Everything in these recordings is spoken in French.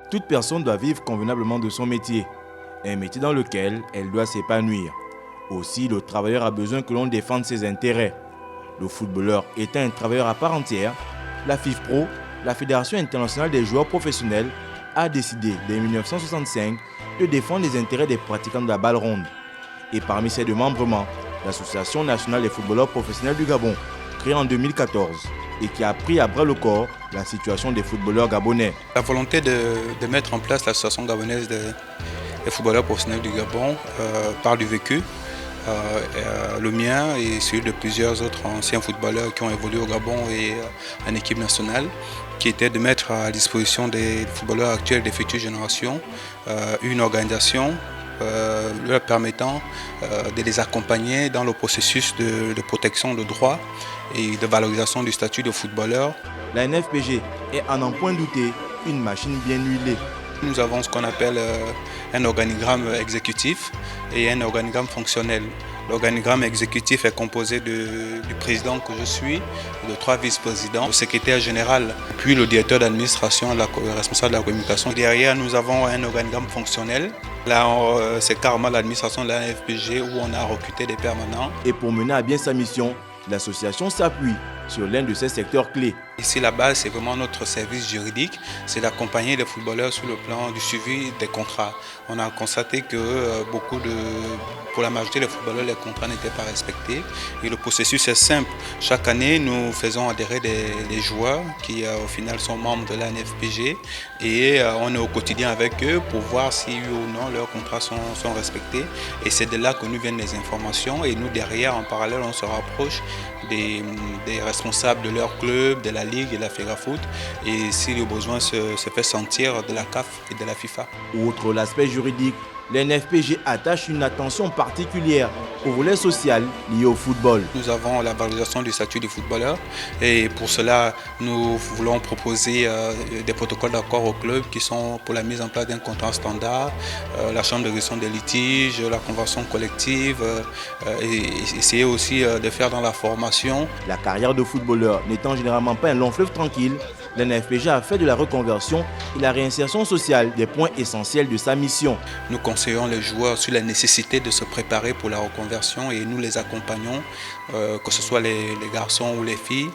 Toute personne doit vivre convenablement de son métier, un métier dans lequel elle doit s'épanouir. Aussi, le travailleur a besoin que l'on défende ses intérêts. Le footballeur étant un travailleur à part entière, la FIFPro, la Fédération internationale des joueurs professionnels, a décidé dès 1965 de défendre les intérêts des pratiquants de la balle ronde. Et parmi ses démembrements, l'Association nationale des footballeurs professionnels du Gabon, créée en 2014 et qui a pris à bras le corps la situation des footballeurs gabonais. La volonté de mettre en place l'Association gabonaise des footballeurs professionnels du Gabon part du vécu. Le mien et celui de plusieurs autres anciens footballeurs qui ont évolué au Gabon et en équipe nationale, qui était de mettre à disposition des footballeurs actuels et des futures générations une organisation leur permettant de les accompagner dans le processus de protection de droits et de valorisation du statut de footballeur. La NFPG est à n'en point douter une machine bien huilée. Nous avons ce qu'on appelle un organigramme exécutif et un organigramme fonctionnel. L'organigramme exécutif est composé du président que je suis, de 3 vice-présidents, le secrétaire général, puis le directeur d'administration, le responsable de la communication. Derrière, nous avons un organigramme fonctionnel. Là, c'est carrément l'administration de la NFPG où on a recruté des permanents. Et pour mener à bien sa mission, l'association s'appuie sur l'un de ses secteurs clés. Ici, la base, c'est vraiment notre service juridique, c'est d'accompagner les footballeurs sur le plan du suivi des contrats. On a constaté que pour la majorité des footballeurs, les contrats n'étaient pas respectés. Et le processus est simple. Chaque année, nous faisons adhérer des joueurs qui, au final, sont membres de la NFPG et on est au quotidien avec eux pour voir si, oui ou non, leurs contrats sont respectés. Et c'est de là que nous viennent les informations. Et nous, derrière, en parallèle, on se rapproche des responsables de leur club, de la Ligue et de la FEGAFOOT, et si le besoin se fait sentir de la CAF et de la FIFA. Outre l'aspect juridique, l'NFPG attache une attention particulière au volet social lié au football. Nous avons la valorisation du statut du footballeur et pour cela, nous voulons proposer des protocoles d'accord au club qui sont pour la mise en place d'un contrat standard, la chambre de gestion des litiges, la convention collective et essayer aussi de faire dans la formation. La carrière de footballeur n'étant généralement pas un long fleuve tranquille, l'NFPG a fait de la reconversion et la réinsertion sociale des points essentiels de sa mission. Nous conseillons les joueurs sur la nécessité de se préparer pour la reconversion et nous les accompagnons, que ce soit les garçons ou les filles,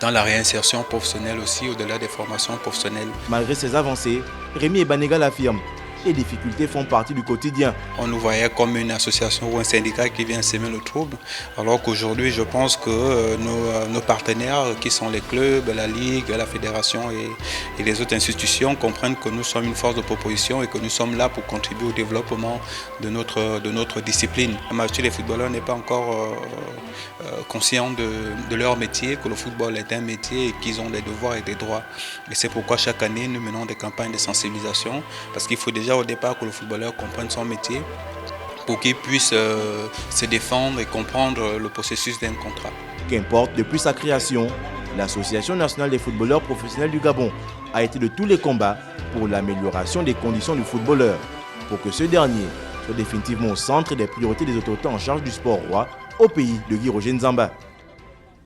dans la réinsertion professionnelle aussi, au-delà des formations professionnelles. Malgré ces avancées, Rémi Ebanega l'affirme. Les difficultés font partie du quotidien. On nous voyait comme une association ou un syndicat qui vient semer le trouble, alors qu'aujourd'hui, je pense que nos partenaires, qui sont les clubs, la Ligue, la Fédération et les autres institutions, comprennent que nous sommes une force de proposition et que nous sommes là pour contribuer au développement de notre discipline. La majorité des footballeurs n'est pas encore conscient de leur métier, que le football est un métier et qu'ils ont des devoirs et des droits. Et c'est pourquoi chaque année, nous menons des campagnes de sensibilisation, parce qu'il faut déjà au départ que le footballeur comprenne son métier pour qu'il puisse se défendre et comprendre le processus d'un contrat. Qu'importe, depuis sa création, l'Association nationale des footballeurs professionnels du Gabon a été de tous les combats pour l'amélioration des conditions du footballeur, pour que ce dernier soit définitivement au centre des priorités des autorités en charge du sport roi au pays de Guy Roger Nzamba.